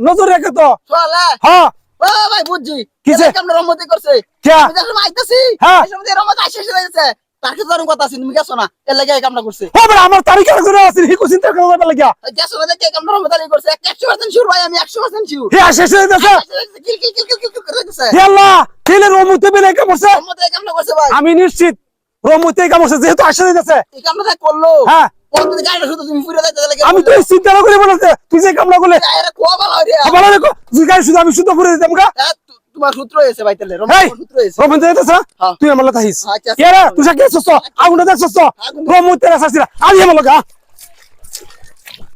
নজর রেখে তো হ্যাঁ ভাই বুঝছি কিসে আমরা রহমতি করছে আমি যখন আইতাছি এই সময় রহমত শেষ হয়ে গেছে তার কি তোর কথা আছে তুমি গেছো না এর লাগি এই কামটা করছে হবে আমার তারিখে জন্য আছে হি কোচিন তার কথা লাগা গেছো না দেখে কামটা রহমত আলী করছে 100% শিওর ভাই আমি 100% শিওর হ্যাঁ শেষ হয়ে গেছে কিল করে দিছে হে আল্লাহ তেলে রহমতে বেলে কাম করছে রহমতে এই কামটা করছে ভাই আমি নিশ্চিত রহমতে এই কাম করছে যেহেতু আসে যাচ্ছে এই কামটা করলো হ্যাঁ তুমি গাড়িটা শুধু তুমি পুরো যাইতে লাগে আমি তো চিন্তা করে বলতে তুই যে কামটা করলে আরে খুব ভালো রে ভালো রে তুই গাড়ি শুধু আমি শুধু পুরো দিতাম গা তোমার সূত্র হয়েছে ভাই তাহলে রহমত সূত্র হয়েছে রহমত হইতাছে তুই আমার লাগা হিস কে রে তুই কি সস আগুন দেখছস রহমত তেরা সাসিরা আমি আমার লাগা